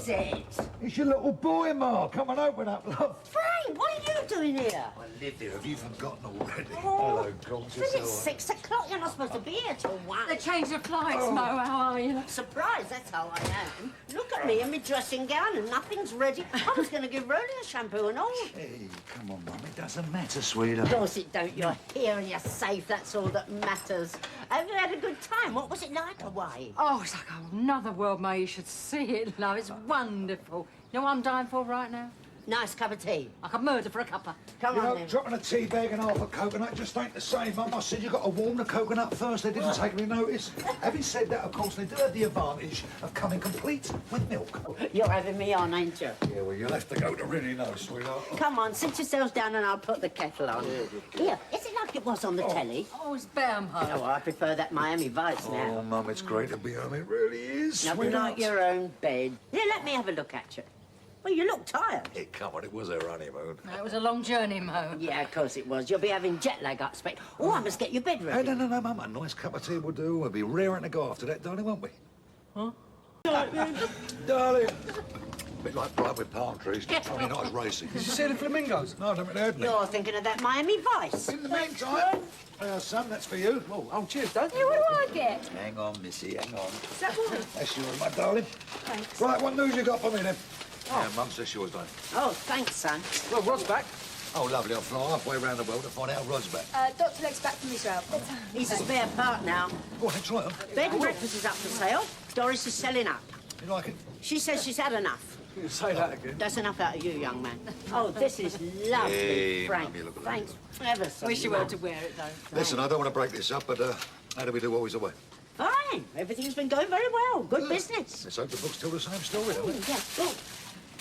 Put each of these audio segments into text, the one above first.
is it? It's your little boy, Ma. Come on, open up, love. Frank, what are you doing here? I live here. Have you forgotten already? Oh, Hello, gorgeous. but it's 6 o'clock. You're not supposed to be here till 1. They changed the flights, Mo. How are you? Surprised, that's how I am. Look at me in my dressing gown and nothing's ready. I was going to give Roly a shampoo and all. Hey, come on, Mum. It doesn't matter, sweetheart. Of course it don't. You're here and you're safe. That's all that matters. Have you had a good time? What was it like away? Oh, it's like another world, Mo. You should see it, love. It's wonderful. You know what I'm dying for right now? Nice cup of tea. I could murder for a cuppa. Come You on, know, then. dropping a tea bag and half a coconut just ain't the same, Mum. I said you got to warm the coconut first. They didn't take any notice. Having said that, of course, they do have the advantage of coming complete with milk. You're having me on, ain't you? Yeah, well, you'll have to go to really know, sweetheart. Come on, sit yourselves down and I'll put the kettle on. Here, is it like it was on the telly? Oh, it's better, Mo. Oh, I prefer that Miami Vice now. Oh, Mum, it's great to be home. It really is, Nothing sweetheart. like your own bed. Here, let me have a look at you. Well, you look tired. Hey, come on, it was our honeymoon. It was a long journey, Mo. Yeah, of course it was. You'll be having jet lag, I expect. Oh, I must get your bed Hey, ready. no, Mum. A nice cup of tea will do. We'll be raring to go after that, darling, won't we? Huh? Darling. A bit like blood with palm trees. Only not as racing. Did you see the flamingos? No, I haven't heard me. You're thinking of that Miami Vice. In the meantime, son, that's for you. Oh, cheers, Dad. Hey, what do I get? Hang on, Missy, hang on. Is that what? That's yours, my darling. Thanks. Right, what news you got for me, then? Yeah, Mum says yours, darling. Oh, thanks, son. Well, Rod's back. Oh, lovely. I'll fly halfway around the world to find out how Rod's back. Dr. Leg's back from Israel. He's a spare part now. Go on, then, try 'em. Bed and breakfast is up for sale. Doris is selling up. You like it? She says she's had enough. You say that again. That's enough out of you, young man. Oh, this is lovely, Hey, Frank. Mum, you look Thanks ever so Wish you much. were to wear it, though. Listen, I don't want to break this up, but how do we do while he's away? Fine. Everything's been going very well. Good business. Let's hope the books tell the same story, don't Oh, they? yeah. Oh,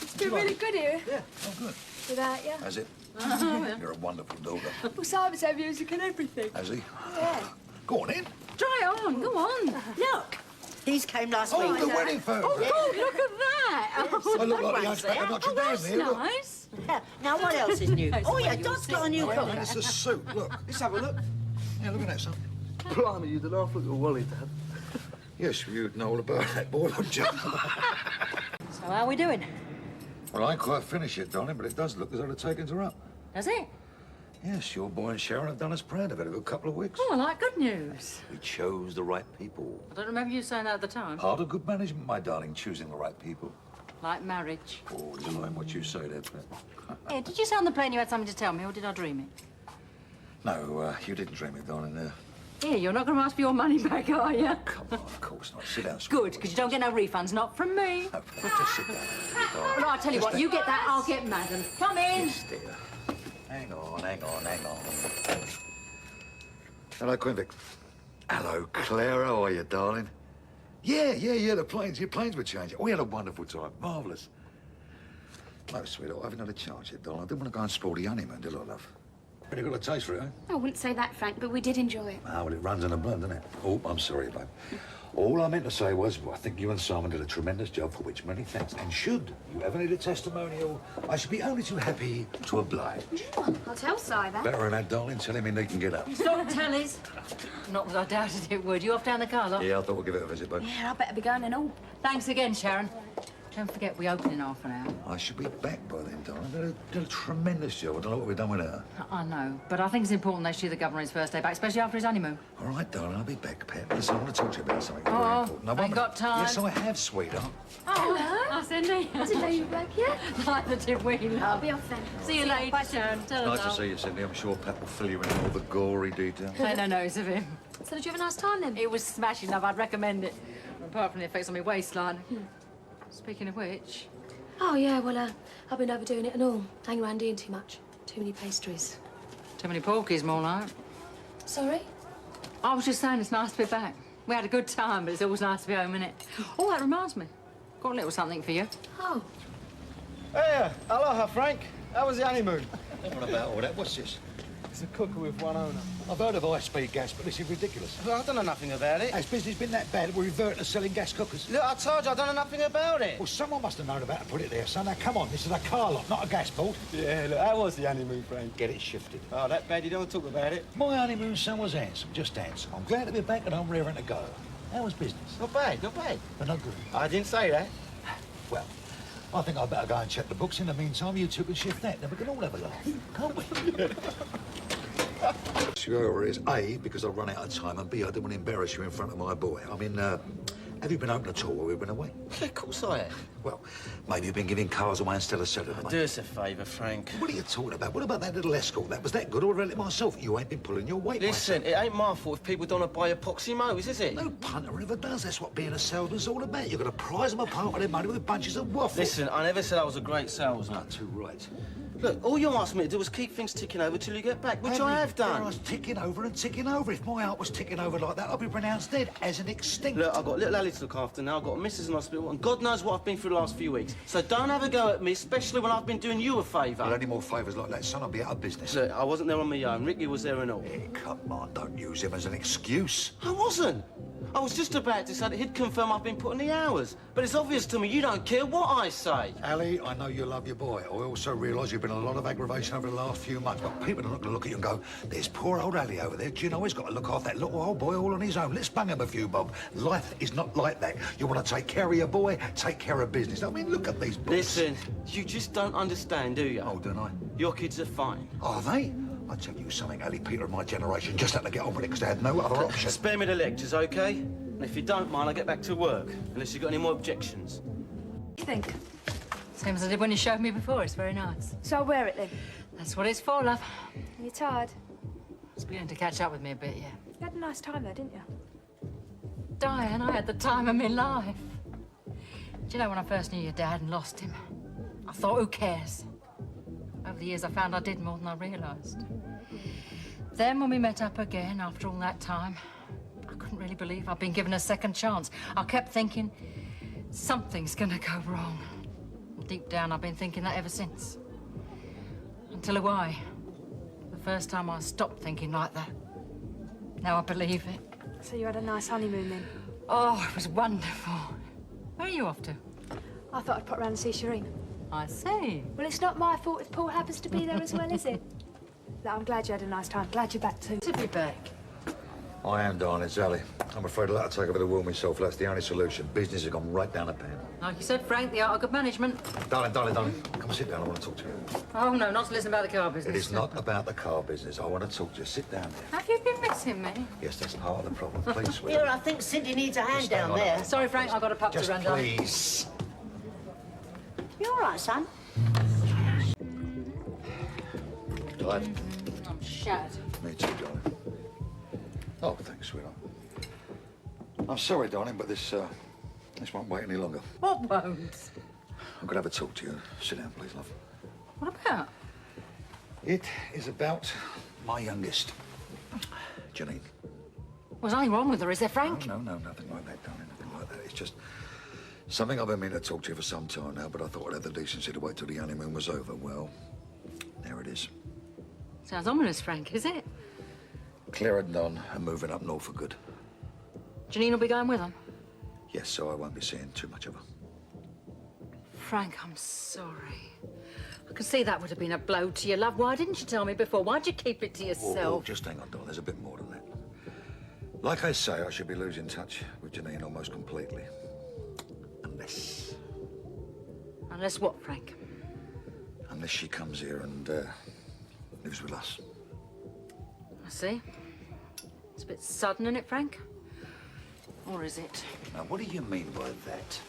It's been really good here Yeah, oh, good. without you. Has it? You're a wonderful daughter. Well, Simon's had music and everything. Has he? Yeah. Go on in. Try it on. Go on. look. These came last Oh, week. the wedding photo. Oh, God, look at that. I look like the ones hunchback there. of Notre Oh, Dame that's here. Look. nice. Yeah. Now, what else is new? That's Oh, the yeah, way you Dot's got a sit new there. coat. And it's a suit. Look. Let's have a look. Yeah, look at that, son. Blimey, you did half look at Wally, Dad. Yes, you'd know all about that boy, wouldn't you? So how are we doing? Well, I ain't quite finished yet, darling, but it does look as though the takings are up. Does it? Yes, your boy and Sharon have done us proud. They've had a good couple of weeks. Oh, I like good news. We chose the right people. I don't remember you saying that at the time. Part of good management, my darling, choosing the right people. Like marriage. Oh, you mind what you say there, Pat? Hey, did you say on the plane you had something to tell me, or did I dream it? No, you didn't dream it, darling. Here, you're not going to ask for your money back, are you? Come on, of course not. Sit down, sweetie. Good, because you don't get no refunds, not from me. No, just sit down, darling. Well, I'll tell you what, you get that, I'll get Madam. Come in. Yes, dear. Hang on, hang on, hang on. Hello, Quinvic. Hello, Clara. How are you, darling? Yeah, your planes were changing. We had a wonderful time. Marvellous. No, sweetheart, I haven't had a chance yet, darling. I didn't want to go and spoil the honeymoon, did I, love? Really got a taste for it, eh? I wouldn't say that, Frank, but we did enjoy it. Ah, well, it runs in the blood, doesn't it? Oh, I'm sorry, babe. All I meant to say was, well, I think you and Simon did a tremendous job, for which many thanks. And should you ever need a testimonial, I should be only too happy to oblige. I'll tell Si that. Better than that, darling. Tell him he can get up. Stop tallies. Not that I doubted it would. You off down the car, lot? Yeah, I thought we'd give it a visit, babe. Yeah, I better be going and all. Thanks again, Sharon. Don't forget, we open in half an hour. I should be back by then, darling. Did a tremendous job. I don't know what we've done with her. I know, but I think it's important they see the governor his first day back, especially after his honeymoon. All right, darling, I'll be back, Pat. Listen, I want to talk to you about something Oh, very important. No, ain't one minute. got time. Yes, I have, sweetheart. Oh, hi, Cindy. I didn't know you were back yet. Neither did we, I'll love. be off then. See you later, Sharon. Tell Nice us to all. see you, Cindy. I'm sure Pat will fill you in all the gory details. Take no notice of him. So did you have a nice time then? It was smashing, love. I'd recommend it. Apart from the effects on my waistline. Speaking of which... Oh, yeah, well, I've been overdoing it and all. Hanging around eating too much. Too many pastries. Too many porkies, more like. Sorry? I was just saying it's nice to be back. We had a good time, but it's always nice to be home, innit? Oh, that reminds me. Got a little something for you. Oh. Hey, aloha, Frank. How was the honeymoon? What about all that? What's this? It's a cooker with one owner. I've heard of high-speed gas, but this is ridiculous. Well, I don't know nothing about it. Has business been that bad that we're reverting to selling gas cookers? Look, I told you I don't know nothing about it. Well, someone must have known about to put it there, son. Now, come on, this is a car lot, not a gas board. Yeah, look, how was the honeymoon, Frank? Get it shifted. Oh, that bad you don't talk about it. My honeymoon, son, was handsome, just handsome. I'm glad to be back and I'm raring to go. How was business? Not bad, not bad. But not good. I didn't say that. Well, I think I'd better go and check the books. In the meantime, you two can shift that. Then we can all have a laugh, can't we? Sure is A, because I've run out of time, and B, I didn't want to embarrass you in front of my boy. I mean, have you been open at all while we've been away? Yeah, of course I have. Well, maybe you've been giving cars away instead of selling them. Do us a favour, Frank. What are you talking about? What about that little escort? Was that good, or read it myself? You ain't been pulling your weight. Listen, it ain't my fault if people don't want to buy epoxy motors, is it? No punter ever does. That's what being a salesman's all about. You've got to prize them apart with their money with bunches of waffle. Listen, I never said I was a great salesman. Not too right. Look, all you asked me to do was keep things ticking over till you get back, which I have done. I was ticking over and ticking over. If my heart was ticking over like that, I'd be pronounced dead as an extinct. Look, I've got little Ally to look after now. I've got a missus in hospital, and God knows what I've been through the last few weeks. So don't have a go at me, especially when I've been doing you a favour. Well, any more favours like that, son, I'll be out of business. Look, I wasn't there on my own. Ricky was there and all. Hey, come on, don't use him as an excuse. I wasn't. I was just about to say that he'd confirm I've been putting the hours. But it's obvious to me you don't care what I say. Ali, I know you love your boy. I also realise you've been a lot of aggravation over the last few months, but people are not going to look at you and go, there's poor old Ali over there. Do you know he's got to look after that little old boy all on his own? Let's bung him a few bob. Life is not like that. You want to take care of your boy, take care of business. I mean, look at these books. Listen, you just don't understand, do you? Oh, don't I? Your kids are fine. Are they? I tell you something, Ali, Peter of my generation just had to get on with it because they had no other option. Spare me the lectures, OK? And if you don't mind, I'll get back to work, unless you've got any more objections. What do you think? Same as I did when you showed me before. It's very nice. So I'll wear it then. That's what it's for, love. You're tired? It's beginning to catch up with me a bit, yeah. You had a nice time though, didn't you? Diane, I had the time of my life. Do you know, when I first knew your dad and lost him, I thought, who cares? Over the years, I found I did more than I realised. Then, when we met up again, after all that time, I couldn't really believe I'd been given a second chance. I kept thinking, something's gonna go wrong. Deep down, I've been thinking that ever since. Until why? The first time I stopped thinking like that. Now I believe it. So you had a nice honeymoon then? Oh, it was wonderful. Where are you off to? I thought I'd pop round and see Shireen. I see. Well, it's not my fault if Paul happens to be there as well, is it? No, I'm glad you had a nice time. Glad you're back too. To be back. I am, darling, it's Ali. I'm afraid I'll have to take over the wheel myself. That's the only solution. Business has gone right down the pan. Like you said, Frank, the art of good management. Darling, come and sit down. I want to talk to you. Oh, no, not to listen about the car business. It is not about the car business. I want to talk to you. Sit down there. Have you been missing me? Yes, that's part of the problem. Please, Here, sweetheart. I think Cindy needs a hand Just hang down on. there. Sorry, Frank, I've got a pup Just to run down. please. You all right, son? Tired? I'm shattered. Me too, darling. Oh, thanks, sweetheart. I'm sorry, darling, but this won't wait any longer. What won't? I'm gonna have a talk to you. Sit down, please, love. What about? It is about my youngest, Janine. Was anything wrong with her, is there, Frank? No, nothing like that, darling, nothing like that. It's just something I've been meaning to talk to you for some time now, but I thought I'd have the decency to wait till the honeymoon was over. Well, there it is. Sounds ominous, Frank, is it? Claire and Don are moving up north for good. Janine will be going with them. Yes, so I won't be seeing too much of her. Frank, I'm sorry. I can see that would have been a blow to your love. Why didn't you tell me before? Why'd you keep it to yourself? Oh, just hang on, Don. There's a bit more than that. Like I say, I should be losing touch with Janine almost completely. Unless what, Frank? Unless she comes here and lives with us. I see. It's a bit sudden, isn't it, Frank? Or is it? Now, what do you mean by that?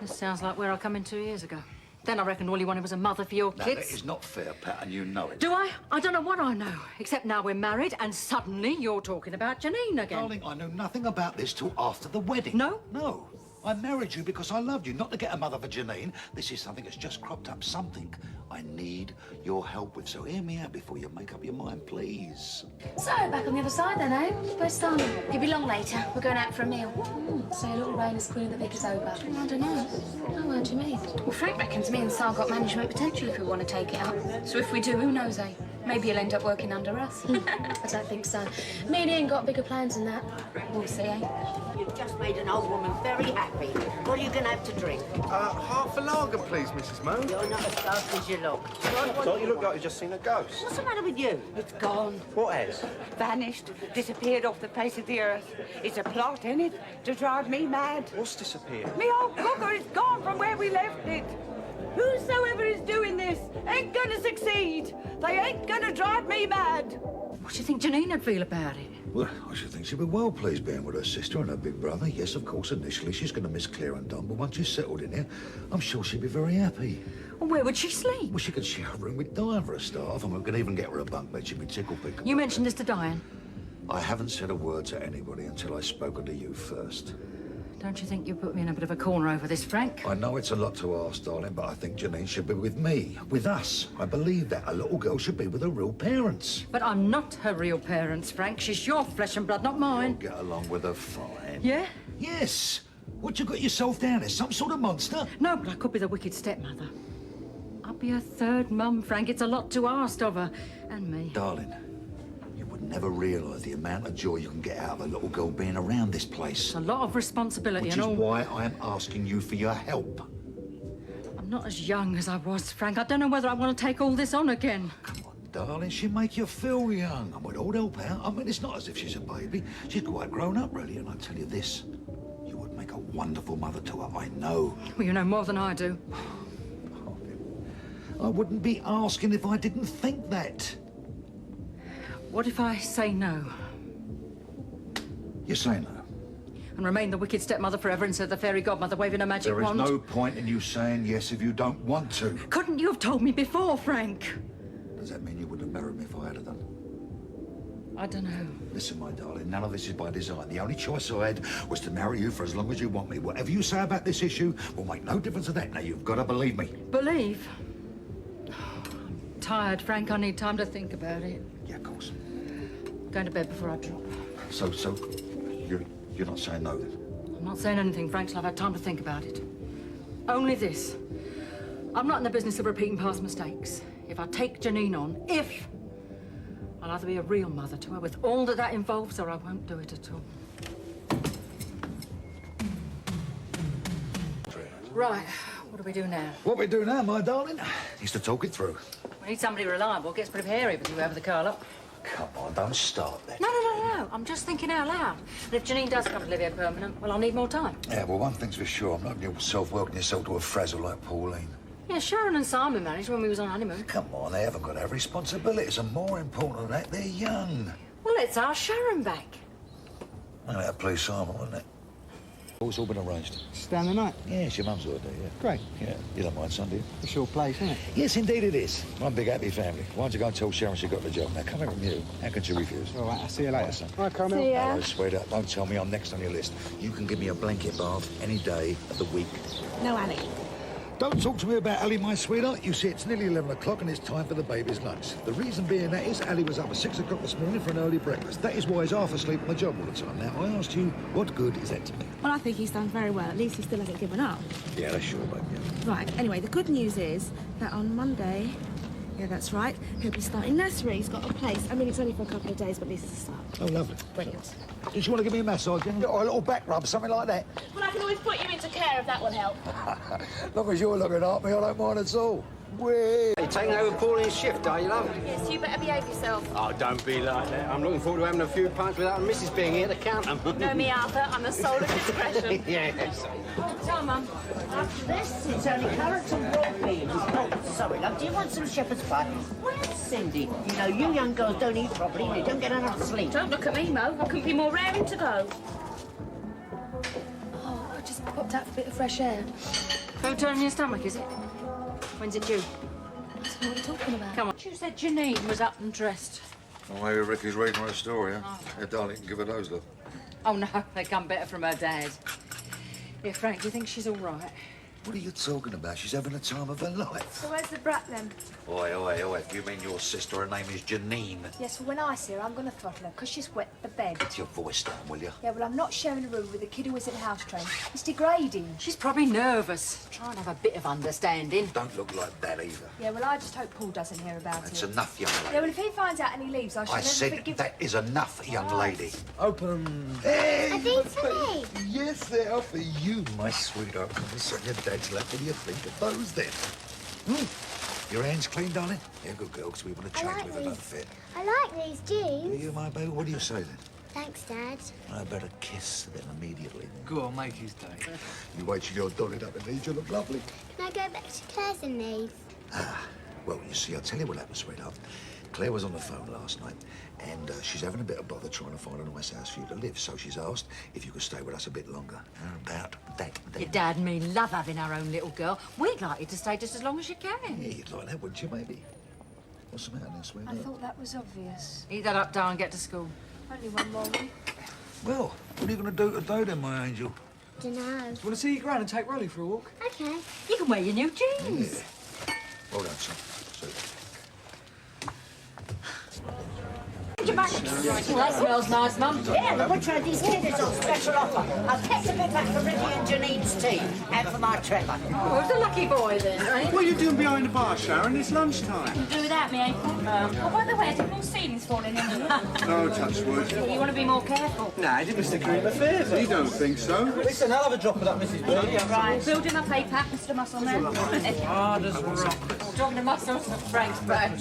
This sounds like where I come in 2 years ago. Then I reckoned all you wanted was a mother for your Now, kids. that is not fair, Pat, and you know it. Do I? I don't know what I know. Except now we're married and suddenly you're talking about Janine again. Darling, I knew nothing about this till after the wedding. No? No. I married you because I loved you, not to get a mother for Janine. This is something that's just cropped up, something I need your help with. So hear me out before you make up your mind, please. So, back on the other side then, eh? Where's Simon? He'll be long later. We're going out for a meal. So your little reign as Queen of the Vicar's over. I don't know. Oh, what do you mean? Well, Frank reckons me and Sal got management potential if we want to take it up. So if we do, who knows, eh? Maybe he'll end up working under us. I don't think so. Me and Ian got bigger plans than that. We'll see, eh? You've just made an old woman very happy. What are you going to have to drink? Half a lager, please, Mrs. Moe. You're not as daft as you look. Don't you look like you've just seen a ghost? What's the matter with you? It's gone, What has? vanished, disappeared off the face of the earth. It's a plot, innit, to drive me mad. What's disappeared? Me old cooker is gone from where we left it. Whosoever is doing this ain't gonna succeed. They ain't gonna drive me mad. What do you think Janine would feel about it? Well, I should think she'd be well pleased being with her sister and her big brother. Yes, of course, initially she's going to miss Claire and Don, but once she's settled in here, I'm sure she'd be very happy. Well, where would she sleep? Well, she could share a room with Diane for a start, and we could even get her a bunk bed. She'd be tickle-pickled. You mentioned this to Diane. I haven't said a word to anybody until I've spoken to you first. Don't you think you put me in a bit of a corner over this, Frank? I know it's a lot to ask, darling, but I think Janine should be with me, with us. I believe that. A little girl should be with her real parents. But I'm not her real parents, Frank. She's your flesh and blood, not mine. You'll get along with her fine. Yeah? Yes. What you got yourself down as? Some sort of monster? No, but I could be the wicked stepmother. I'll be her third mum, Frank. It's a lot to ask of her. And me. Darling, you would never realise the amount of joy you can get out of a little girl being around this place. A lot of responsibility Which and is all. why I am asking you for your help. I'm not as young as I was, Frank. I don't know whether I want to take all this on again. Come on, darling, she'll make you feel young. And we'd all help out. I mean, it's not as if she's a baby. She's quite grown up, really. And I tell you this, you would make a wonderful mother to her, I know. Well, you know more than I do. I wouldn't be asking if I didn't think that. What if I say no? You say no. And remain the wicked stepmother forever instead of the fairy godmother waving a magic There is wand? no point in you saying yes if you don't want to. Couldn't you have told me before, Frank? Does that mean you wouldn't have married me if I had done? I don't know. Listen, my darling, none of this is by design. The only choice I had was to marry you for as long as you want me. Whatever you say about this issue will make no difference to that. Now, you've got to believe me. Believe? I'm tired, Frank. I need time to think about it. Yeah, of course. Going to bed before I drop. So, you're not saying no, then? I'm not saying anything, Frank, till I've had time to think about it. Only this. I'm not in the business of repeating past mistakes. If I take Janine on, I'll either be a real mother to her with all that involves, or I won't do it at all. Right, what do we do now? What we do now, my darling, is to talk it through. We need somebody reliable. Gets pretty hairy with you over the curl up. Come on, don't start that. No. I'm just thinking out loud. And if Janine does come to live here permanent, well, I'll need more time. Yeah, well, one thing's for sure. I'm not working yourself to a frazzle like Pauline. Yeah, Sharon and Simon managed when we was on honeymoon. Come on, they haven't got to have responsibilities, and more important than that, they're young. Well, let's ask Sharon back. Well, that'd please Simon, wouldn't it? It's all been arranged. Stand the night. Yeah, it's your mum's idea, yeah. Great. Yeah, you don't mind, son, do you? It's your place, isn't it? Yes, indeed it is. One big happy family. Why don't you go and tell Sharon she got the job? Now, coming from you, how can she refuse? All right, I'll see you later. Right, son. All right, Carmel. See ya. Hello, sweetheart. Don't tell me I'm next on your list. You can give me a blanket bath any day of the week. No, Ali. Don't talk to me about Ali, my sweetheart. You see, it's nearly 11 o'clock and it's time for the baby's lunch. The reason being that is Ali was up at 6 o'clock this morning for an early breakfast. That is why he's half asleep on the job all the time. Now, I asked you, what good is that to me? Well, I think he's done very well. At least he still hasn't given up. Yeah, that's sure, babe, yeah. Right, anyway, the good news is that on Monday, yeah, that's right, he'll be starting nursery. He's got a place. I mean, it's only for a couple of days, but at least it's a start. Oh, lovely. Brilliant. Did you want to give me a massage, yeah? Or a little back rub, something like that? Well, I can always put you into care if that will help. As long as you're looking after me, I don't mind at all. Whee! You're taking over Pauline's shift, are you, love? Yes, you better behave yourself. Oh, don't be like that. I'm looking forward to having a few pints without Mrs. being here to count them. Know me, Arthur. I'm the soul of discretion. Yes. Tell Mum. After this, it's only carrots and raw beans. Oh, sorry, love. Do you want some shepherd's pie? Where's Cindy? You know, you young girls don't eat properly and you don't get enough sleep. Don't look at me, Mo. I couldn't be more raring to go. Oh, I just popped out for a bit of fresh air. Don't turn in your stomach, is it? When's it due? What are you talking about? Come on. You said Janine was up and dressed. Oh, maybe Ricky's reading her a story, huh? Yeah, darling, give her those, love. Oh, no, they come better from her dad. Yeah, Frank, do you think she's all right? What are you talking about? She's having the time of her life. So where's the brat then? Oi. If you mean your sister, her name is Janine. Yes, well, when I see her, I'm going to throttle her because she's wet the bed. Get your voice down, will you? Yeah, well, I'm not sharing a room with a kid who isn't house trained. It's degrading. She's probably nervous. Try and have a bit of understanding. Don't look like that either. Yeah, well, I just hope Paul doesn't hear about That's it. enough, young lady. Yeah, well, if he finds out and he leaves, I shall I never said forgive... that is enough, young lady. Open. Hey! Are these for me? Yes, they are for you, my sweetheart. Come and sit on your dad's lap. What do you think of those, then? Your hands clean, darling? Yeah, good girl, because we want to change like if they don't these. fit. I like these Do jeans. you, my baby? What do you say, then? Thanks, Dad. I better kiss them immediately. Go on, make his day. You wait till you're dollied up in these, you look lovely. Can I go back to Claire's in these? Well, you see, I'll tell you what happened, sweetheart. Claire was on the phone last night, and she's having a bit of bother trying to find a nice house for you to live, so she's asked if you could stay with us a bit longer. How about that, then? Your dad and me love having our own little girl. We'd like you to stay just as long as you can. Yeah, you'd like that, wouldn't you, maybe? What's the matter then, I sweetheart? thought that was obvious. Eat that up, darling, get to school. Only one more week. Well, what are you going to do today, then, my angel? Dunno. Want to see your gran and take Rolly for a walk? Okay. You can wear your new jeans. Yeah. Well done, son. Super. Your back. Well, that smells nice, Mum. Yeah, the butcher had these kiddies on special offer. I've kept a bit back for Ricky and Janine's tea, and for my Trevor. Oh, who's the lucky boy, then, eh? What are you doing behind the bar, Sharon? It's lunchtime. Do without me, eh? Oh, by the way, I didn't all ceilings falling in here. Oh, touch wood. You want to be more careful. Nah, he didn't stick her in the favour. You don't think so? Listen, I'll have a drop of that, Mrs. Bird. Yeah, right. Building up a pack, Mr. Muscleman. Hard as rock. Talking to muscles and Frank's back.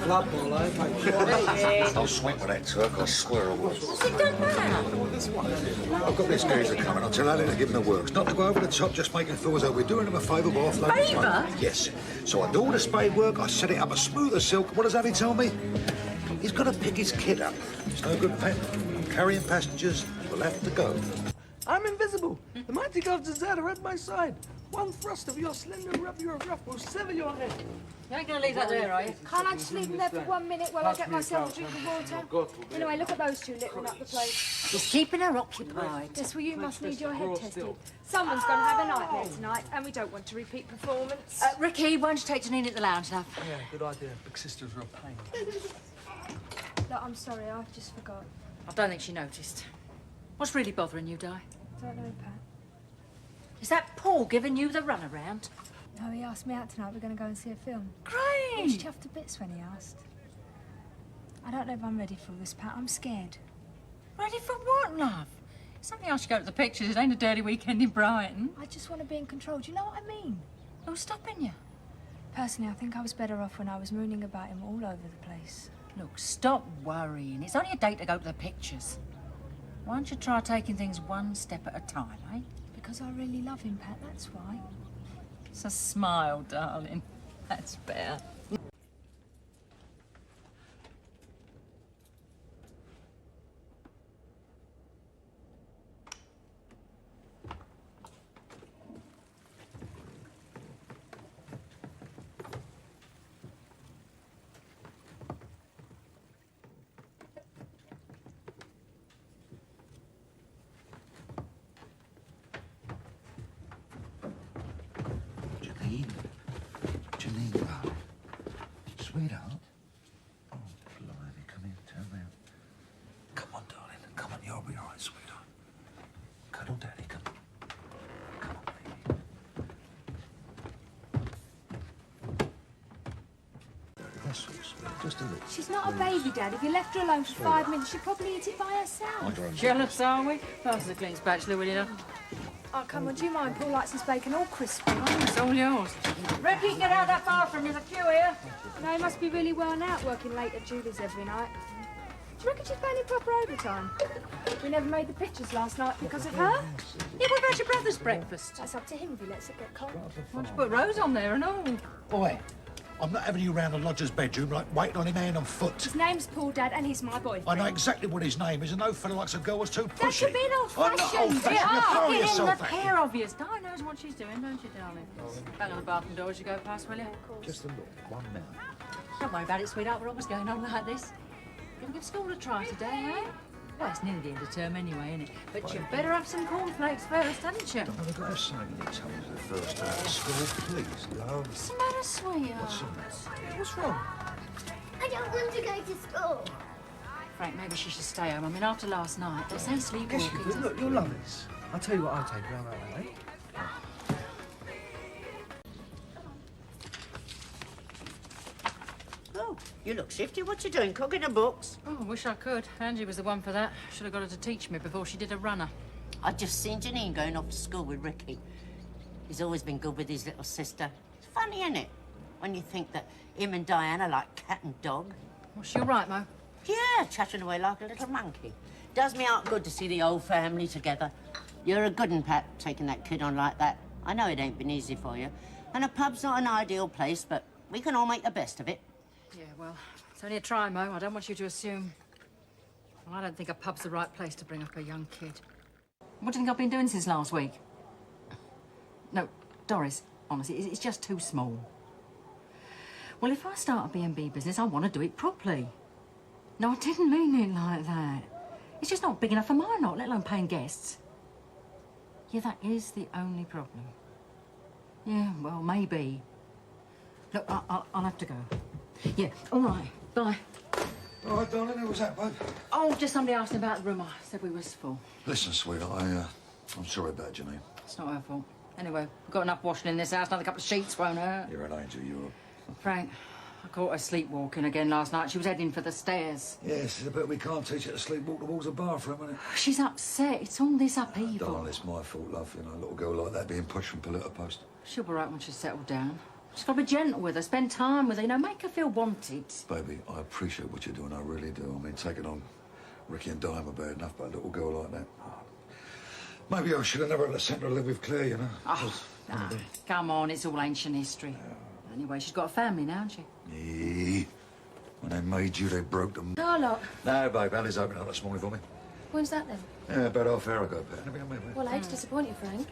Club ball, eh? I'll sweat with that Turk, I swear I will. What's he done now? I've got this geezer coming. I'll tell Ali to give him the works. Not to go over the top, just making feel as though we're doing him a favour by offloading his money. Favour? Yes. So I do all the spade work, I set it up as smooth as silk. What does Ali tell me? He's got to pick his kid up. It's no good carrying passengers. We'll have to go. I'm invisible. The mighty gods of Zed are at my side. One thrust of your slender rapier of rough will sever your head. You ain't going to leave that there, are you? Can't I just leave them there for 1 minute while I get myself a drink of water? Anyway, look at those two littering up the place. He's keeping her occupied. Yes, well, you must need your head tested. Someone's going to have a nightmare tonight, and we don't want to repeat performance. Ricky, why don't you take Janine at the lounge, love? Yeah, good idea. Big sister's real pain. Look, I'm sorry, I just forgot. I don't think she noticed. What's really bothering you, Di? Don't know, Pat. Is that Paul giving you the runaround? No, he asked me out tonight. We're going to go and see a film. Great! I was chuffed to bits when he asked. I don't know if I'm ready for all this, Pat. I'm scared. Ready for what, love? Something else you go to the pictures. It ain't a dirty weekend in Brighton. I just want to be in control. Do you know what I mean? Who's stopping you? Personally, I think I was better off when I was mooning about him all over the place. Look, stop worrying. It's only a date to go to the pictures. Why don't you try taking things one step at a time, eh? Because I really love him, Pat, that's why. It's a smile, darling. That's better. Janine, darling. Sweetheart. Oh, blimey, come in, turn round. Come on, darling. Come on, you'll be all right, sweetheart. Cuddle daddy, come on. Come on, baby. That's all, sweetheart. Just a little. She's not a baby, Dad. If you left her alone for 5 minutes, she'd probably eat it by herself. Jealous, are we? Pass the clean spatula, will you, love? Oh, come on, do you mind? Paul likes his bacon all crispy. Oh, it's all yours. Ricky, get out of that bathroom. There's a queue here. No, he must be really worn out working late at Julie's every night. Do you reckon she's paying proper overtime? We never made the pictures last night because of her. Yeah, what about your brother's breakfast? That's up to him if he lets it get cold. Why don't you put Rose on there and all? Boy, I'm not having you round the lodger's bedroom like waiting on him hand on foot. His name's Paul, Dad, and he's my boyfriend. I know exactly what his name is, and no fella likes a girl who's too pushy. That's a bit I'm not old-fashioned. You throw Get in yourself the at pair of you. Di knows what she's doing, don't you, darling? Bang on the bathroom door as you go past, will you? Just a look, 1 minute. Don't worry about it, sweetheart. We're always going on like this. Gonna give school a try today, eh? Well, it's nearly the end of term anyway, isn't it? But you better have some cornflakes first, hadn't you? Don't have a glass something in your tongue for the first day of school, please, love. What's the matter, sweetheart? What's the matter? What's wrong? I don't want to go to school. Frank, maybe she should stay home. I mean, after last night, they say sleepwalking. Yes, you could. Look, you'll love this. I'll tell you what I'll take you around that way, eh? Oh, you look shifty. What you doing? Cooking the books? Oh, I wish I could. Angie was the one for that. Should have got her to teach me before she did a runner. I just seen Janine going off to school with Ricky. He's always been good with his little sister. It's funny, isn't it? When you think that him and Diane are like cat and dog. Was she all right, Mo? Yeah, chatting away like a little monkey. Does me heart good to see the old family together. You're a good 'un, Pat, taking that kid on like that. I know it ain't been easy for you. And a pub's not an ideal place, but we can all make the best of it. Yeah, well, it's only a try, Mo. I don't want you to assume. Well, I don't think a pub's the right place to bring up a young kid. What do you think I've been doing since last week? No, Doris, honestly, it's just too small. Well, if I start a B&B business, I want to do it properly. No, I didn't mean it like that. It's just not big enough for my lot, let alone paying guests. Yeah, that is the only problem. Yeah, well, maybe. Look, I'll have to go. Yeah, all right, bye. All right, darling, who was that, babe? Oh, just somebody asked about the room. I said we was full. Listen, sweetheart, I'm sorry about Janine. It's not her fault. Anyway, we've got enough washing in this house. Another couple of sheets won't hurt. You're an angel, you're. Frank, I caught her sleepwalking again last night. She was heading for the stairs. Yes, but we can't teach her to sleepwalk towards the bathroom, innit? She's upset. It's all this upheaval. Darling, it's my fault, love. You know, a little girl like that being pushed from pillar to post. She'll be right when she's settled down. She's got to be gentle with her, spend time with her, you know, make her feel wanted. Baby, I appreciate what you're doing, I really do. I mean, taking on Ricky and Dime are bad enough, but a little girl like that... Maybe I should have never let sent her to live with Claire, you know. Oh, nah, come on, it's all ancient history. Yeah. Anyway, she's got a family now, hasn't she? Yeah. When they made you, they broke them. Charlotte. No, babe, Ali's opened up this morning for me. When's that then? Yeah, about half hour ago, Pat. Well, I hate to disappoint you, Frank.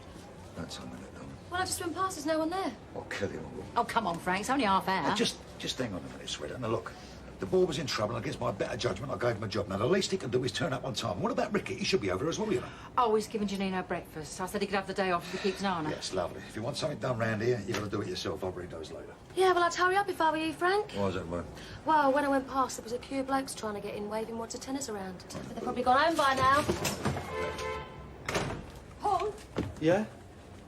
Don't tell me that, darling. Well, I just went past, there's no one there. I'll kill you. Oh, come on, Frank, it's only half hour. Just hang on a minute, sweetheart. Now, look, the boy was in trouble, and against my better judgment, I gave him a job. Now, the least he can do is turn up on time. What about Ricky? He should be over as well, you know. Oh, he's giving Janine her breakfast. I said he could have the day off if he keeps an eye on her. Yes, lovely. If you want something done round here, you've got to do it yourself. I'll bring those later. Yeah, well, I'd hurry up if I were you, Frank. Why is that, mate? Well, when I went past, there was a queue of blokes trying to get in, waving wads of tennis around. But they've probably gone home by now. Paul? Yeah?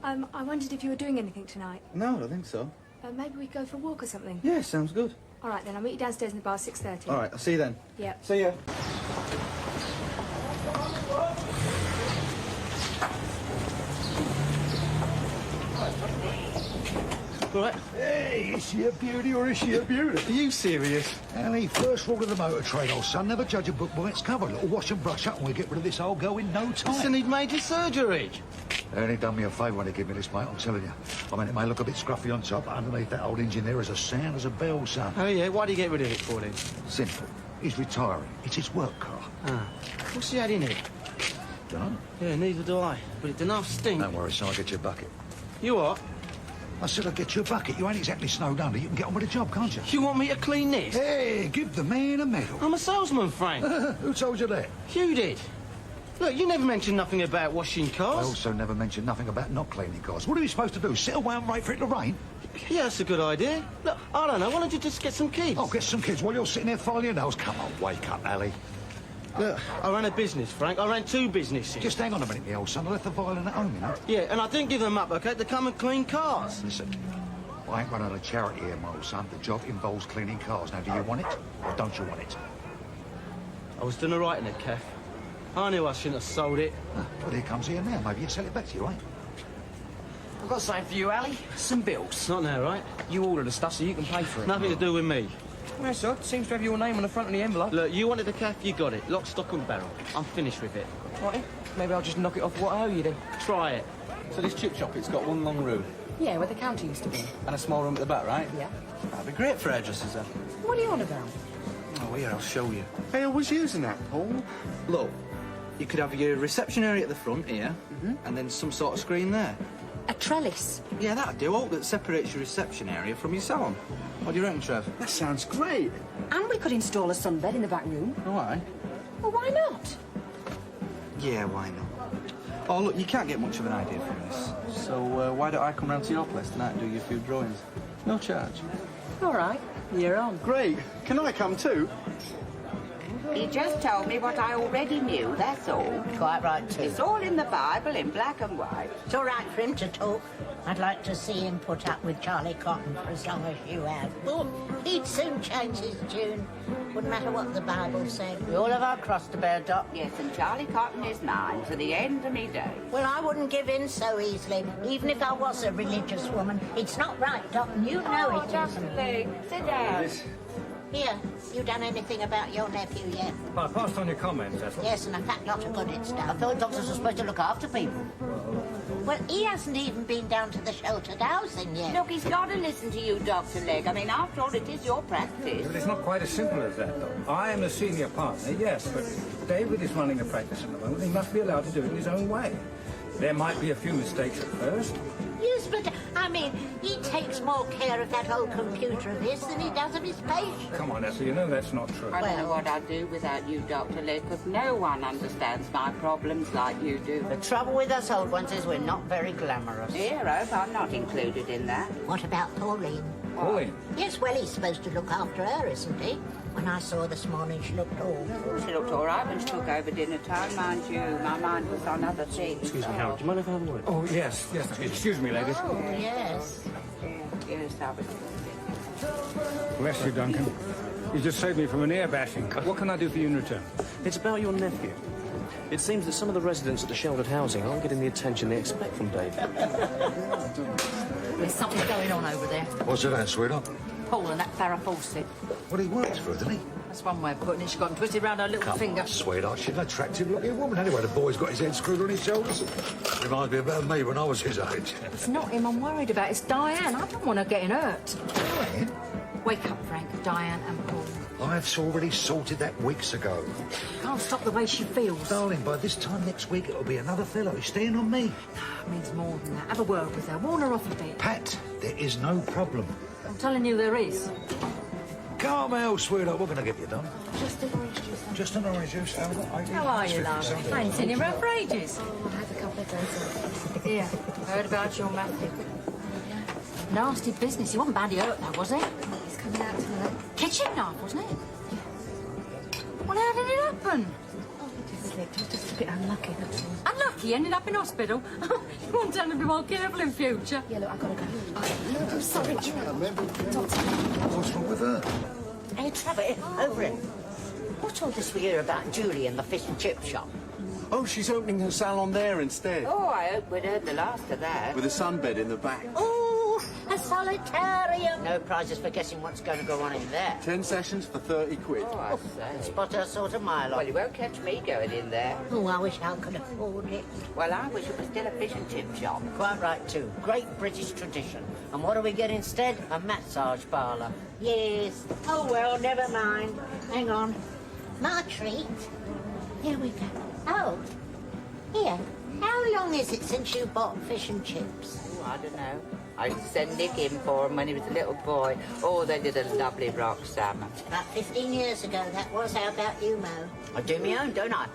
I wondered if you were doing anything tonight. No, I don't think so. Maybe we go for a walk or something. Yeah, sounds good. All right, then. I'll meet you downstairs in the bar at 6:30. All right, I'll see you then. Yeah. See ya. Right. Hey, is she a beauty or is she a beauty? Are you serious? Ellie, first rule of the motor trade, old son. Never judge a book by its cover. A little wash and brush up and we'll get rid of this old girl in no time. Listen, he'd major surgery. They only done me a favour when they give me this, mate, I'm telling you. I mean, it may look a bit scruffy on top, but underneath that old engine there is as sound as a bell, son. Oh, yeah? Why do you get rid of it for then? Simple. He's retiring. It's his work car. Ah. What's he had in it? Dunno. Yeah, neither do I. But it doesn't half stink. Don't worry, son, I'll get you a bucket. You what? I said I'll get you a bucket. You ain't exactly snowed under. You can get on with the job, can't you? You want me to clean this? Hey, give the man a medal. I'm a salesman, Frank. Who told you that? You did. Look, you never mentioned nothing about washing I cars. also never mentioned nothing about not cleaning cars. What are we supposed to do? Sit away and wait for it to rain? Yeah, that's a good idea. Look, I don't know. Why don't you just get some kids? Oh, get some kids while you're sitting there filing your nails. Come on, wake up, Ali. Look, I ran a business, Frank. I ran 2 businesses. Just hang on a minute, me old son. I left the violin at home, you know. Yeah, and I didn't give them up, OK? To come and clean cars. Listen, I ain't running a charity here, my old son. The job involves cleaning cars. Now, do you want it or don't you want it? I was doing all right in it, Kev. I knew I shouldn't have sold it. Well, here comes here now. Maybe you sell it back to you, right? I've got something for you, Ali. Some bills. Not now, right? You ordered the stuff so you can pay for it. Nothing to do with me. Well, sir, seems to have your name on the front of the envelope. Look, you wanted the calf, you got it. Lock, stock and barrel. I'm finished with it. Right, maybe I'll just knock it off what I owe you then. Try it. So this chip shop, it's got one long room. Yeah, where the counter used to be. And a small room at the back, right? Yeah. That'd be great for hairdressers then. What are you on about? Oh, here, I'll show you. I always using that, Paul. Look, you could have your reception area at the front here, and then some sort of screen there. A trellis? Yeah, that'd do. All that separates your reception area from your salon. What do you reckon, Trev? That sounds great. And we could install a sunbed in the back room. Why? Well, why not? Yeah, why not? Oh, look, you can't get much of an idea from this. So why don't I come round to your place tonight and do you a few drawings? No charge. All right, you're on. Great. Can I come too? He just told me what I already knew, that's all. Quite right, too. It's all in the Bible in black and white. It's all right for him to talk. I'd like to see him put up with Charlie Cotton for as long as you have. Oh, he'd soon change his tune. Wouldn't matter what the Bible said. We all have our cross to bear, Doc. Yes, and Charlie Cotton is mine to the end of me day. Well, I wouldn't give in so easily, even if I was a religious woman. It's not right, Doc, and you know it isn't. Sit down. Here, you done anything about your nephew yet? Well, I passed on your comments, that's all. Yes, and a fat lot of good it's done. I thought doctors are supposed to look after people. Well, he hasn't even been down to the sheltered housing yet. Look, he's got to listen to you, Dr. Legg. I mean, after all, it is your practice. But it's not quite as simple as that, though. I am the senior partner, yes, but David is running a practice at the moment. He must be allowed to do it in his own way. There might be a few mistakes at first. Yes, but, I mean, he takes more care of that old computer of his than he does of his patients. Come on, Esther, you know that's not true. I don't know what I'd do without you, Dr. Legg, because no one understands my problems like you do. The trouble with us old ones is we're not very glamorous. Dear, I hope I'm not included in that. What about Pauline? Pauline? Yes, well, he's supposed to look after her, isn't he? When I saw her this morning, she looked awful. She looked all right when she took over dinner time, mind you. My mind was on other things. Excuse me, Harold, do you mind if I have a word? Oh, yes. Excuse me, ladies. Oh, yes. Yes, I was... Bless you, Duncan. You just saved me from an ear bashing. What can I do for you in return? It's about your nephew. It seems that some of the residents at the sheltered housing aren't getting the attention they expect from David. There's something going on over there. What's that, sweetheart? Paul and that Farrah Fawcett. What he works for, doesn't he? That's one way of putting it. She's got him twisted round her little Come finger. on, sweetheart. She's an attractive looking woman. Anyway, the boy's got his head screwed on his shoulders. Reminds me about me when I was his age. It's not him I'm worried about. It's Diane. I don't want her getting hurt. Diane? Wake up, Frank. Diane and Paul. I've already sorted that weeks ago. Can't stop the way she feels. Darling, by this time next week, it'll be another fellow. He's staying on me. It means more than that. Have a word with her. Warn her off a bit. Pat, there is no problem. I'm telling you there is. Carmel, sweetheart, what can I get you done? Just an orange juice. Just an orange juice, Albert. How are you, love? I ain't seen you around for ages. Oh, I had a couple of days off. Yeah, heard about your Matthew. Nasty business. He wasn't badly hurt, though, was he? He's coming out tonight. Kitchen knife, wasn't it? Well, how did it happen? Oh, he just slipped. He was just a bit unlucky, that's all. Unlucky, ended up in hospital. You won't tell me to be more careful in future. Yeah, look, I've got to go. Look, I'm sorry. What's wrong with her? Hey, Trevor, over it. What's all this we hear about Julie and the fish and chip shop? Oh, she's opening her salon there instead. Oh, I hope we'd heard the last of that. With a sunbed in the back. Oh, a solitarium. No prizes for guessing what's going to go on in there. 10 sessions for 30 quid. Oh, I say. Spot her sort of mile Well, off. you won't catch me going in there. Oh, I wish I could afford it. Well, I wish it was still a fish and chip shop. Quite right, too. Great British tradition. And what do we get instead? A massage parlour. Yes. Oh, well, never mind. Hang on. My treat. Here we go. Oh, here. How long is it since you bought fish and chips? Oh, I don't know. I used to send Nick in for him when he was a little boy. Oh, they did a lovely rock salmon. About 15 years ago, that was. How about you, Mo? I do me own, don't I?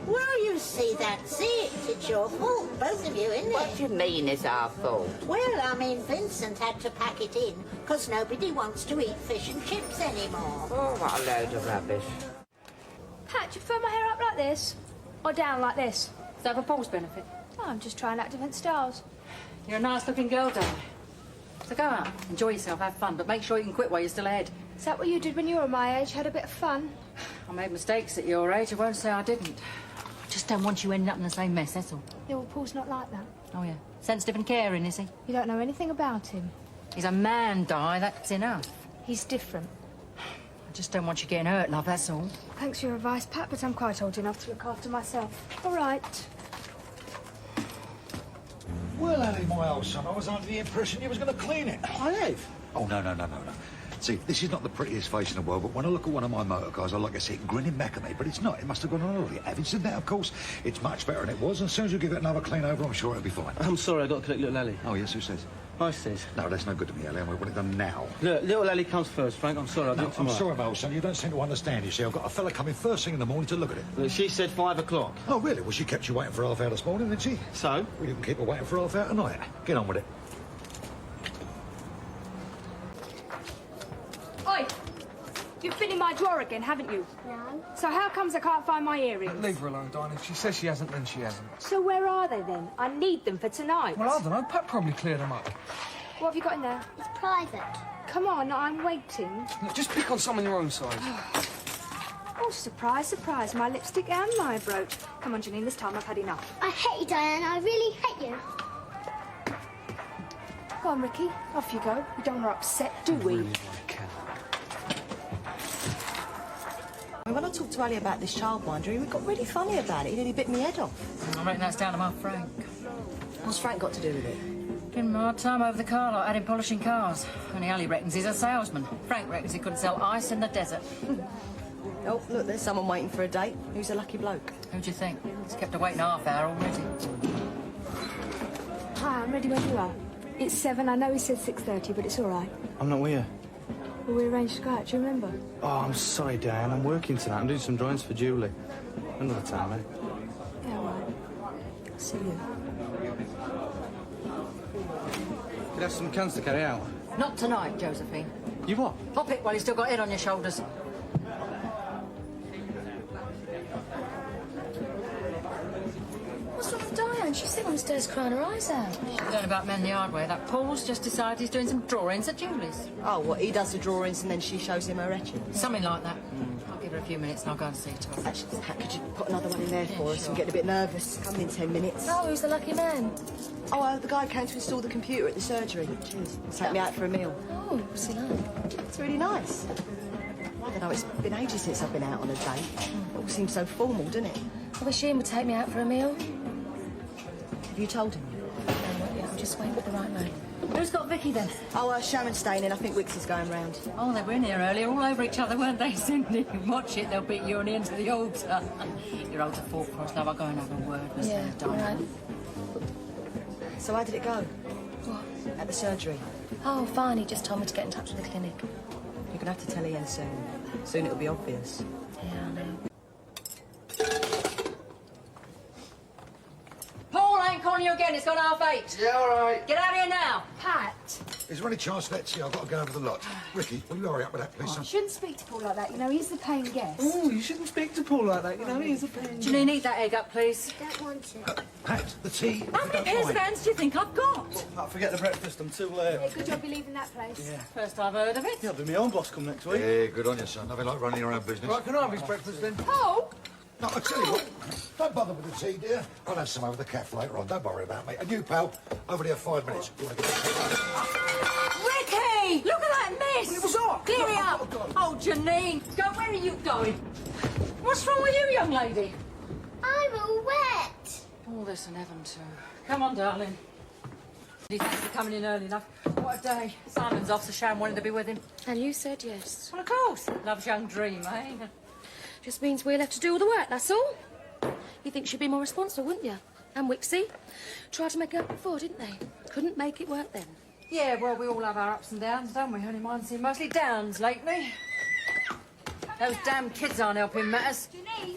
Well, you see, that's it. It's your fault, both of you, isn't What it? do you mean it's our fault? Well, I mean, Vincent had to pack it in because nobody wants to eat fish and chips anymore. Oh, what a load of rubbish. Pat, do you prefer my hair up like this? Or down like this? Is that for Paul's benefit? Oh, I'm just trying out different styles. You're a nice-looking girl, Diane. So go out, enjoy yourself, have fun, but make sure you can quit while you're still ahead. Is that what you did when you were my age? Had a bit of fun? I made mistakes at your age. I won't say I didn't. I just don't want you ending up in the same mess, that's all. Yeah, well, Paul's not like that. Oh, yeah. Sensitive and caring, is he? You don't know anything about him. He's a man, Di. That's enough. He's different. I just don't want you getting hurt, love, that's all. Thanks for your advice, Pat, but I'm quite old enough to look after myself. All right. Well, Ellie, my old son, I was under the impression you was going to clean it. I have. Oh, no. See, this is not the prettiest face in the world, but when I look at one of my motor cars, I like to see it grinning back at me, but it's not. It must have gone on already. Having said that, of course, it's much better than it was, and as soon as you give it another clean over, I'm sure it'll be fine. I'm sorry, I got to collect little Ellie. Oh, yes, who says? I says. No, that's no good to me, Ellie, and we want it done now. Look, little Ellie comes first, Frank. I'm sorry, I'll do No, it I'm tomorrow. sorry, my old son, you don't seem to understand. You see, I've got a fella coming first thing in the morning to look at it. Look, she said 5 o'clock. Oh, really? Well, she kept you waiting for half hour this morning, didn't she? So? Well, you can keep her waiting for half hour tonight. Get on with it. Oi! You've been in my drawer again, haven't you? No. So how comes I can't find my earrings? Leave her alone, darling. If she says she hasn't, then she hasn't. So where are they then? I need them for tonight. Well, I don't know. Pat probably cleared them up. What have you got in there? It's private. Come on, I'm waiting. Look, just pick on someone your own size. Oh, surprise, surprise. My lipstick and my brooch. Come on, Janine, this time I've had enough. I hate you, Diane. I really hate you. Go on, Ricky. Off you go. We don't want to upset, do we? Really, I can. when I talked to Ali about this childminder, he got really funny about it. He nearly bit me head off. I reckon that's down to my Frank. What's Frank got to do with it? Giving him a hard time over the car lot, had him polishing cars. Only Ali reckons he's a salesman. Frank reckons he couldn't sell ice in the desert. Oh, look, there's someone waiting for a date. Who's a lucky bloke? Who do you think? He's kept her waiting a half hour already. Hi, I'm ready when you are. It's 7. I know he said 6:30, but it's all right. I'm not with you. Well, we arranged to go out, do you remember? Oh, I'm sorry, Diane. I'm working tonight. I'm doing some drawings for Julie. Another time, eh? Yeah, all right. See you. Could have some cans to carry out. Not tonight, Josephine. You what? Pop it while you've still got head on your shoulders. What's wrong with Diane? She's sitting on the stairs crying her eyes out. She's learned about men the hard way. That Paul's just decided he's doing some drawings at Julie's. Oh, what, he does the drawings and then she shows him her etching? Something like that. I'll give her a few minutes and I'll go and see to her. Actually, Pat, could you put another one in there for us? I'm getting a bit nervous. Coming in 10 minutes. Oh, who's the lucky man? Oh, the guy came to install the computer at the surgery. Cheers. Take me out for a meal. Oh, what's he like? It's really nice. I don't know, it's been ages since I've been out on a date. It all seems so formal, doesn't it? I wish Ian would take me out for a meal. Have you told him? No, not yet. I'm just waiting for the right man. Who's got Vicky then? Oh, Sharon's staying in. I think Wicks is going round. Oh, they were in here earlier, all over each other, weren't they, Cindy? Watch it, they'll beat you on the end of the altar. Your altar fought for us, now I'll go and have a word with them, all right. So how did it go? What? At the surgery? Oh, fine. He just told me to get in touch with the clinic. You're going to have to tell Ian soon. Soon it'll be obvious. Yeah, I know. Paul, I ain't calling you again, it's gone 8:30. Yeah, all right. Get out of here now. Pat! Is there any chance let's see? I've got to go over the lot. Ricky, will you hurry up with that, please, You son? shouldn't speak to Paul like that, you know, he's the paying guest. Oh, you shouldn't speak to Paul like that, you know, he's a pain. Janine, eat that egg up, please. I don't want to. Pat, the tea. How many pairs of hands do you think I've got? Pat, forget the breakfast. I'm too late. Yeah, good job you leaving that place. Yeah. First I've heard of it. Yeah, I'll be my own boss come next week. Yeah, good on you, son. Nothing like running your own business. Right, can I have his breakfast then? Paul! No, I tell you what, don't bother with the tea, dear. I'll have some over the cafe later on. Don't worry about me. And you, pal, over there 5 minutes. You want to get Ricky! Look at that mess! It was on! Clear it up! Oh, Janine, go, where are you going? What's wrong with you, young lady? I'm all wet. All this and heaven, too. Come on, darling. Thanks for coming in early enough. What a day. Simon's off, so Sharon wanted to be with him. And you said yes. Well, of course. Love's young dream, eh? Just means we'll have to do all the work, that's all. You think she'd be more responsible, wouldn't you? And Wixie? Tried to make it up before, didn't they? Couldn't make it work then. Yeah, well, we all have our ups and downs, don't we? Only mine seem mostly downs lately. Those damn kids aren't helping matters. Janine!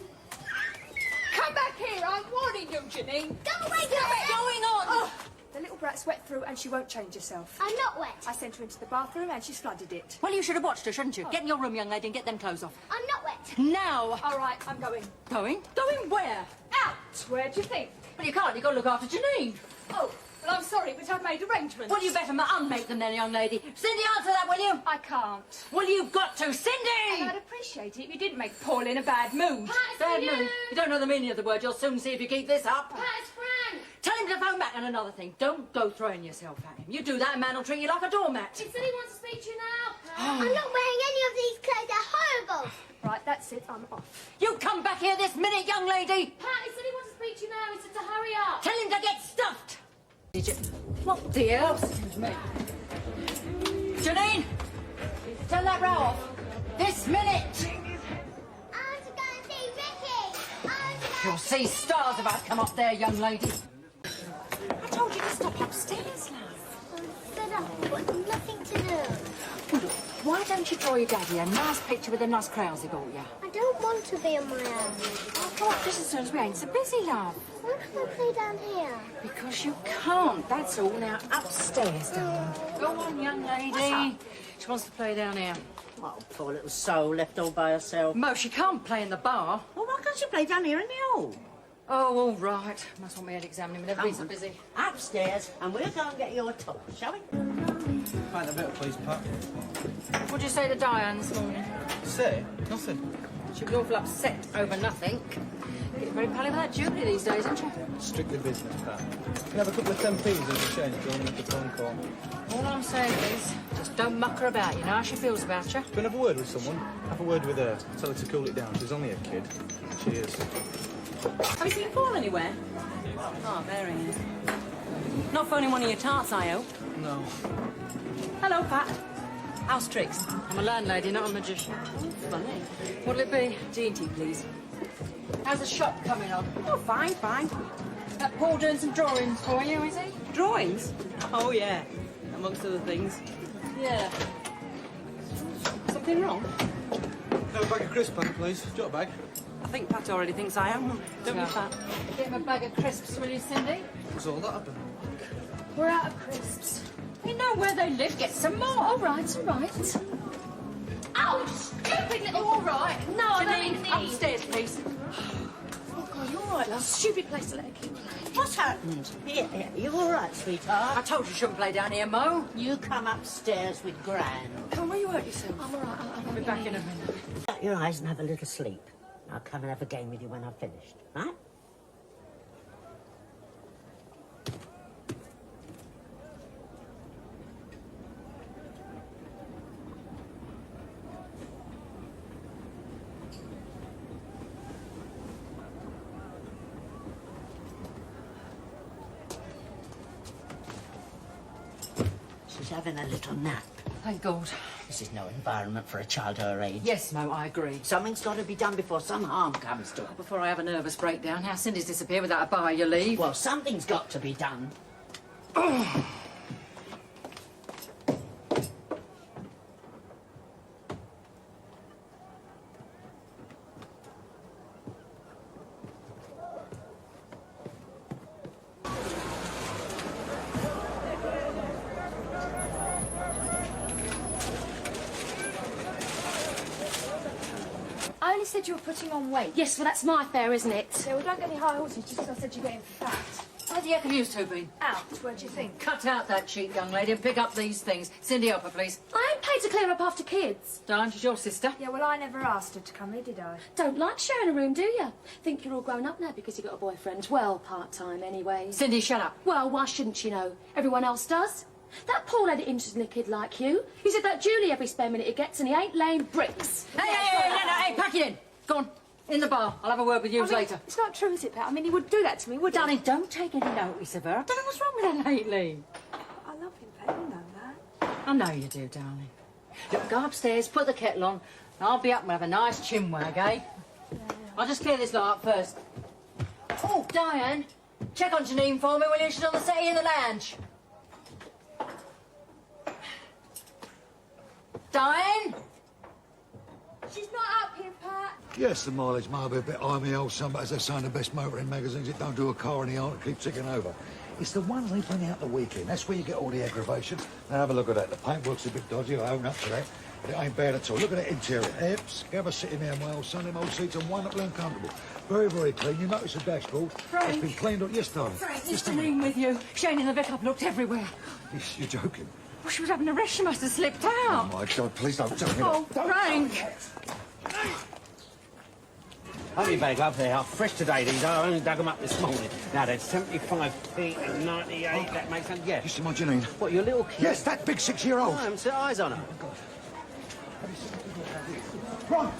Come back here! I'm warning you, Janine! Go away, What's going on? Oh, the little brat's wet through and she won't change herself. I'm not wet. I sent her into the bathroom and she's flooded it. Well, you should have watched her, shouldn't you? Get in your room, young lady, and get them clothes off. I'm not wet. Now! All right, I'm going. Going? Going where? Out! Where do you think? Well, you can't. You've got to look after Janine. Oh, well, I'm sorry, but I've made arrangements. Well, you better unmake them then, young lady. Cindy, answer that, will you? I can't. Well, you've got to. Cindy! And I'd appreciate it if you didn't make Paul in a bad mood. Bad mood. You don't know the meaning of the word. You'll soon see if you keep this up. Pat, it's Frank. Tell him to phone back. And another thing, don't go throwing yourself at him. You do that, a man will treat you like a doormat. He said he wants to speak to you now, Pat. I'm not wearing any of these clothes. They're horrible. Right, that's it. I'm off. You come back here this minute, young lady. Pat, he said he wants to speak to you now. He said to hurry up. Tell him to get stuffed. Did you? What the hell? Excuse me. Janine, turn that row off. This minute. I want to go and see Ricky. You'll see stars if I come up there, young lady. I told you to stop upstairs, love. I'm fed up. I've got nothing to do. Well, look, why don't you draw your daddy a nice picture with the nice crayons he bought you? I don't want to be on my own. Oh, God, just as soon as we ain't so busy, love. Why can't I play down here? Because you can't, that's all. Now, upstairs, darling. Go on, young lady. She wants to play down here. Oh, poor little soul left all by herself. Mo, she can't play in the bar. Well, why can't she play down here in the hall? Oh, all right. Must want me head examining whenever he's so busy. Upstairs, and we'll go and get your top, shall we? Pint a bit, please, Pat. What'd you say to Diane this morning? Say? Nothing. She was awful upset over nothing. Getting very pally with that Julie these days, isn't she? Strictly business, Pat. Can I have a couple of 10p's as a change going at the phone call? All I'm saying is, just don't muck her about. You know how she feels about you. Can I have a word with someone? Have a word with her. Tell her to cool it down. She's only a kid. Cheers. Have you seen Paul anywhere? Oh, there he is. Not phoning one of your tarts, I hope. No. Hello, Pat. How's Trix? I'm a landlady, not a magician. Funny. What'll it be? D&T, please. How's the shop coming on? Oh, fine, fine. That Paul doing some drawings for you, is he? Drawings? Oh, yeah. Amongst other things. Yeah. Something wrong? Have a bag of crisps, Pat, please. Do you want a bag? I think Pat already thinks I am. Don't you, Yeah. Pat? Get him a bag of crisps, will you, Cindy? What's all that happened? We're out of crisps. You know where they live. Get some more. All right, all right. Oh, stupid little... All right. No, I don't Janine, mean these. upstairs, please. Oh, God, you're all right, love. Stupid place to let a kid play. What's happened? Here, you all right, sweetheart? I told you shouldn't play down here, Mo. You come upstairs with Gran. Come on, where you hurt yourself? I'm all right. I'll be back in a minute. Shut your eyes and have a little sleep. I'll come and have a game with you when I've finished, right? She's having a little nap. Thank God. This is no environment for a child her age. Yes, Mo, I agree. Something's got to be done before some harm comes to her. Before I have a nervous breakdown, how Cindy's disappeared without a bar you leave. Well, something's got to be done. I only said you were putting on weight. Yes, well, that's my fare, isn't it? Yeah, well, don't get any high horses just because I said you're getting fat. Where the heck have you two been? Out. Where do you think? Cut out that cheek, young lady, and pick up these things. Cindy, help her, please. I ain't paid to clear up after kids. Darling, she's your sister. Yeah, well, I never asked her to come here, did I? Don't like sharing a room, do you? Think you're all grown up now because you got a boyfriend. Well, part-time anyway. Cindy, shut up. Well, why shouldn't you know? Everyone else does. That Paul had it interested in a kid like you. He said that Julie every spare minute he gets and he ain't laying bricks. Hey, pack it in. Go on, in the bar. I'll have a word with you later. It's not true, is it, Pat? I mean, he would do that to me, would he? Darling, don't take any notice of her. I don't know what's wrong with her lately. I love him, Pat. You know that. I know you do, darling. Look, go upstairs, put the kettle on, and I'll be up and we'll have a nice chinwag, eh? Yeah. I'll just clear this lot up first. Oh, Diane, check on Janine for me, will you? She's on the settee in the lounge. Diane? She's not up here, Pat. Yes, the mileage might be a bit high, my old son, but as they say in the best motoring magazines, it don't do a car any harm to keep ticking over. It's the ones they bring out the weekend. That's where you get all the aggravation. Now have a look at that. The paintwork's a bit dodgy, I own up to that. But it ain't bad at all. Look at that interior. Hips, have a sit in there, my old son. Them old seats are wonderfully uncomfortable. Very, very clean. You notice the dashboard? Frank. It's been cleaned up. Yes, darling. Frank, is Just a minute. Janine with you? Shane and the vicar have looked everywhere. Yes, you're joking. Well, she was having a rest. She must have slipped out. Oh, my God, please don't tell me Oh, that. Frank. Honey bag up there, fresh today these are. I only dug them up this morning. Now they're 75p and 98, that makes sense, yeah. You see my Janine? What, your little kid? Yes, that big 6-year-old. I haven't set eyes on her. Right.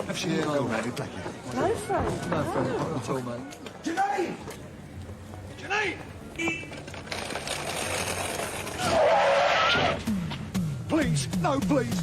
Have she go round it, Blackie? No, Frank. No, Frank, not at all, mate. Janine! Janine! Please, no, please.